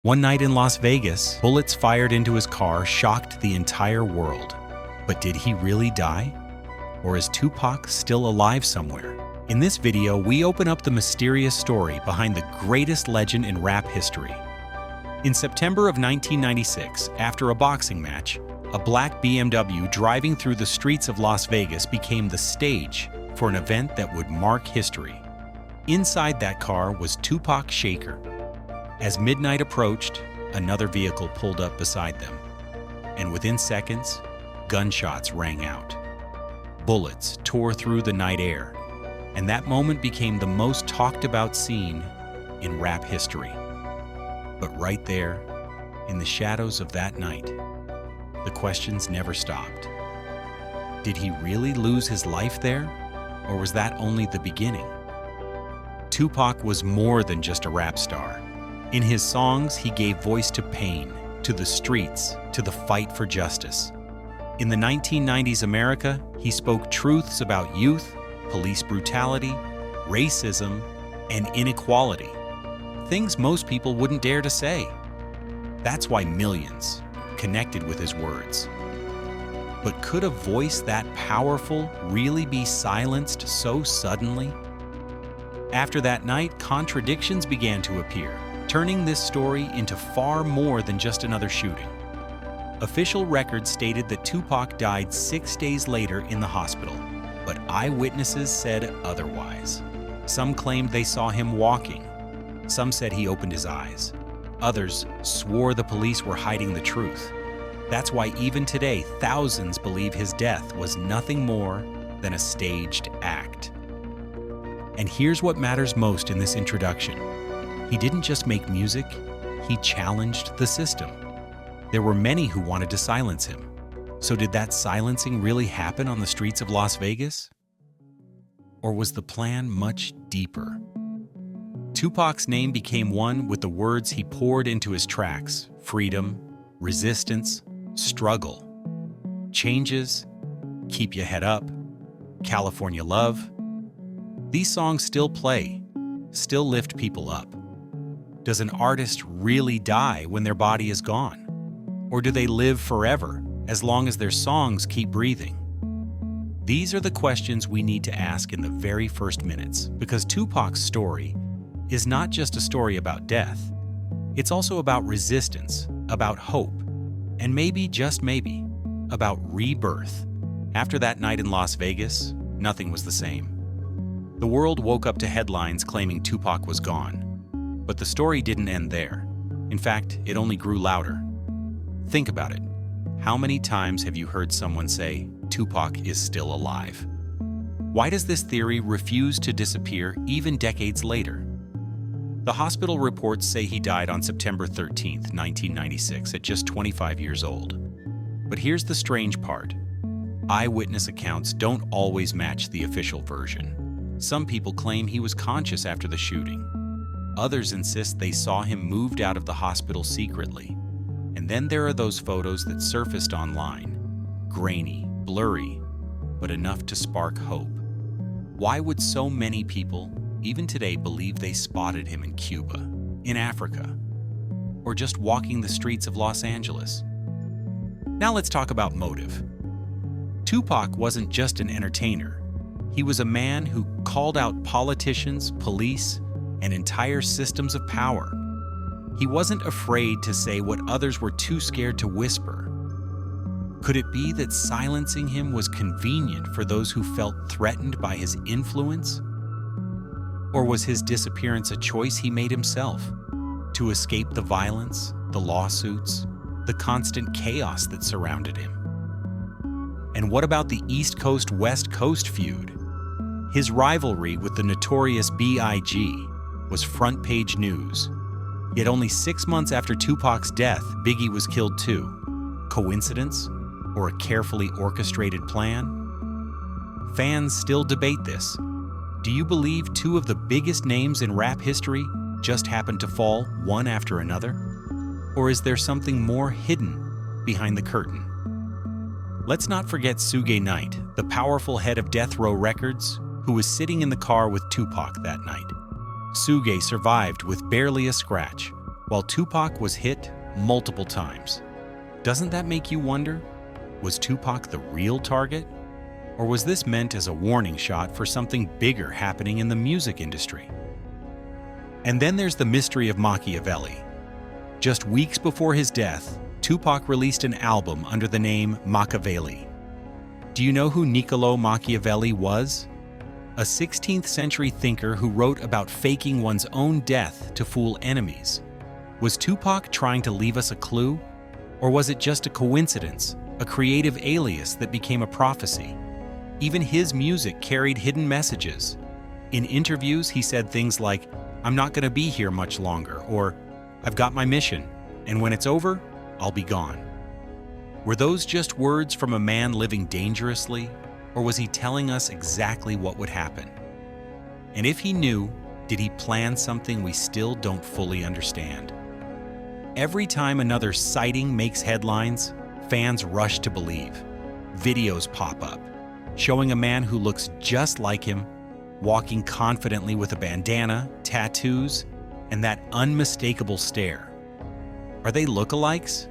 One night in Las Vegas, bullets fired into his car shocked the entire world. But did he really die? Or is Tupac still alive somewhere? In this video, we open up the mysterious story behind the greatest legend in rap history. In September of 1996, after a boxing match, a black BMW driving through the streets of Las Vegas became the stage for an event that would mark history. Inside that car was Tupac Shakur. As midnight approached, another vehicle pulled up beside them, and within seconds, gunshots rang out. Bullets tore through the night air, and that moment became the most talked about scene in rap history. But right there, in the shadows of that night, the questions never stopped. Did he really lose his life there, or was that only the beginning? Tupac was more than just a rap star. In his songs, he gave voice to pain, to the streets, to the fight for justice. In the 1990s America, he spoke truths about youth, police brutality, racism, and inequality. Things most people wouldn't dare to say. That's why millions connected with his words. But could a voice that powerful really be silenced so suddenly? After that night, contradictions began to appear, turning this story into far more than just another shooting. Official records stated that Tupac died 6 days later in the hospital, but eyewitnesses said otherwise. Some claimed they saw him walking. Some said he opened his eyes. Others swore the police were hiding the truth. That's why even today, thousands believe his death was nothing more than a staged act. And here's what matters most in this introduction. He didn't just make music, he challenged the system. There were many who wanted to silence him. So did that silencing really happen on the streets of Las Vegas? Or was the plan much deeper? Tupac's name became one with the words he poured into his tracks: freedom, resistance, struggle. Changes, keep your head up, California love. These songs still play, still lift people up. Does an artist really die when their body is gone? Or do they live forever, as long as their songs keep breathing? These are the questions we need to ask in the very first minutes, because Tupac's story is not just a story about death. It's also about resistance, about hope, and maybe, just maybe, about rebirth. After that night in Las Vegas, nothing was the same. The world woke up to headlines claiming Tupac was gone. But the story didn't end there. In fact, it only grew louder. Think about it. How many times have you heard someone say, Tupac is still alive? Why does this theory refuse to disappear even decades later? The hospital reports say he died on September 13, 1996, at just 25 years old. But here's the strange part. Eyewitness accounts don't always match the official version. Some people claim he was conscious after the shooting. Others insist they saw him moved out of the hospital secretly. And then there are those photos that surfaced online. Grainy, blurry, but enough to spark hope. Why would so many people, even today, believe they spotted him in Cuba, in Africa, or just walking the streets of Los Angeles? Now let's talk about motive. Tupac wasn't just an entertainer. He was a man who called out politicians, police, and entire systems of power. He wasn't afraid to say what others were too scared to whisper. Could it be that silencing him was convenient for those who felt threatened by his influence? Or was his disappearance a choice he made himself to escape the violence, the lawsuits, the constant chaos that surrounded him? And what about the East Coast-West Coast feud? His rivalry with the notorious B.I.G. was front-page news. Yet only 6 months after Tupac's death, Biggie was killed too. Coincidence? Or a carefully orchestrated plan? Fans still debate this. Do you believe two of the biggest names in rap history just happened to fall one after another? Or is there something more hidden behind the curtain? Let's not forget Suge Knight, the powerful head of Death Row Records, who was sitting in the car with Tupac that night. Suge survived with barely a scratch, while Tupac was hit multiple times. Doesn't that make you wonder? Was Tupac the real target? Or was this meant as a warning shot for something bigger happening in the music industry? And then there's the mystery of Machiavelli. Just weeks before his death, Tupac released an album under the name Machiavelli. Do you know who Niccolò Machiavelli was? A 16th century thinker who wrote about faking one's own death to fool enemies. Was Tupac trying to leave us a clue? Or was it just a coincidence, a creative alias that became a prophecy? Even his music carried hidden messages. In interviews, he said things like, "I'm not going to be here much longer," or "I've got my mission, and when it's over, I'll be gone." Were those just words from a man living dangerously, or was he telling us exactly what would happen? And if he knew, did he plan something we still don't fully understand? Every time another sighting makes headlines, fans rush to believe. Videos pop up, showing a man who looks just like him, walking confidently with a bandana, tattoos, and that unmistakable stare. Are they lookalikes?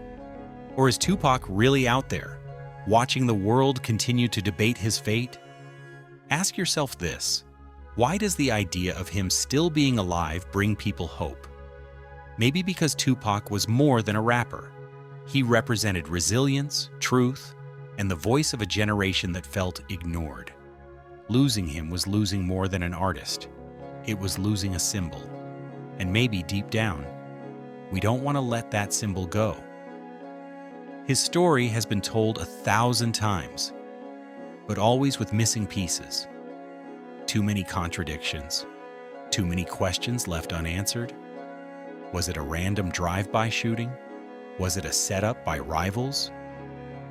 Or is Tupac really out there, watching the world continue to debate his fate? Ask yourself this: why does the idea of him still being alive bring people hope? Maybe because Tupac was more than a rapper. He represented resilience, truth, and the voice of a generation that felt ignored. Losing him was losing more than an artist. It was losing a symbol. And maybe deep down, we don't want to let that symbol go. His story has been told 1,000 times, but always with missing pieces. Too many contradictions. Too many questions left unanswered. Was it a random drive-by shooting? Was it a setup by rivals?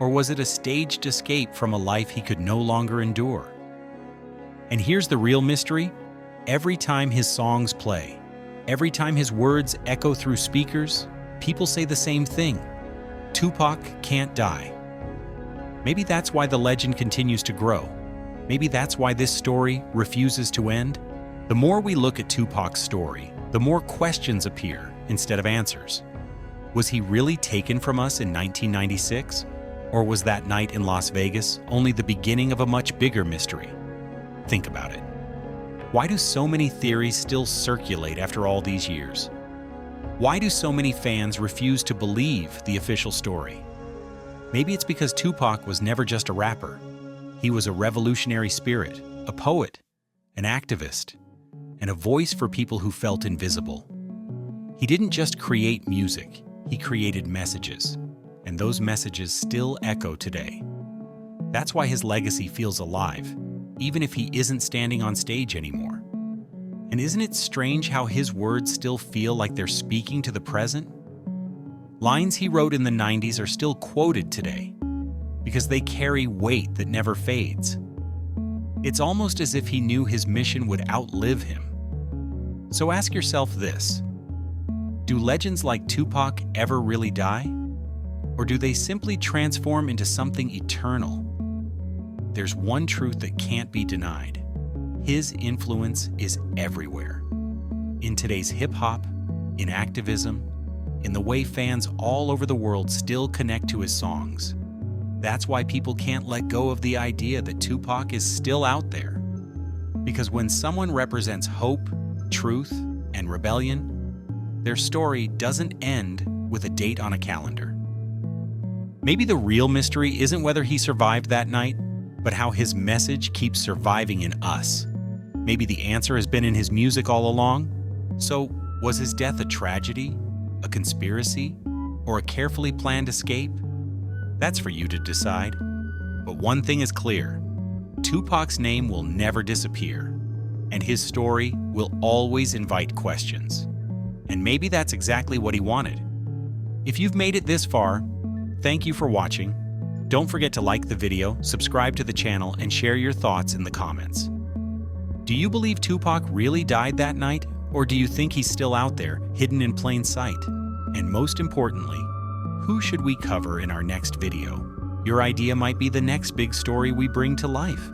Or was it a staged escape from a life he could no longer endure? And here's the real mystery. Every time his songs play, every time his words echo through speakers, people say the same thing: Tupac can't die. Maybe that's why the legend continues to grow. Maybe that's why this story refuses to end. The more we look at Tupac's story, the more questions appear instead of answers. Was he really taken from us in 1996? Or was that night in Las Vegas only the beginning of a much bigger mystery? Think about it. Why do so many theories still circulate after all these years? Why do so many fans refuse to believe the official story? Maybe it's because Tupac was never just a rapper. He was a revolutionary spirit, a poet, an activist, and a voice for people who felt invisible. He didn't just create music, he created messages, and those messages still echo today. That's why his legacy feels alive, even if he isn't standing on stage anymore. And isn't it strange how his words still feel like they're speaking to the present? Lines he wrote in the 90s are still quoted today because they carry weight that never fades. It's almost as if he knew his mission would outlive him. So ask yourself this: do legends like Tupac ever really die? Or do they simply transform into something eternal? There's one truth that can't be denied. His influence is everywhere. In today's hip-hop, in activism, in the way fans all over the world still connect to his songs. That's why people can't let go of the idea that Tupac is still out there. Because when someone represents hope, truth, and rebellion, their story doesn't end with a date on a calendar. Maybe the real mystery isn't whether he survived that night, but how his message keeps surviving in us. Maybe the answer has been in his music all along. So, was his death a tragedy, a conspiracy, or a carefully planned escape? That's for you to decide. But one thing is clear: Tupac's name will never disappear, and his story will always invite questions. And maybe that's exactly what he wanted. If you've made it this far, thank you for watching. Don't forget to like the video, subscribe to the channel, and share your thoughts in the comments. Do you believe Tupac really died that night, or do you think he's still out there, hidden in plain sight? And most importantly, who should we cover in our next video? Your idea might be the next big story we bring to life.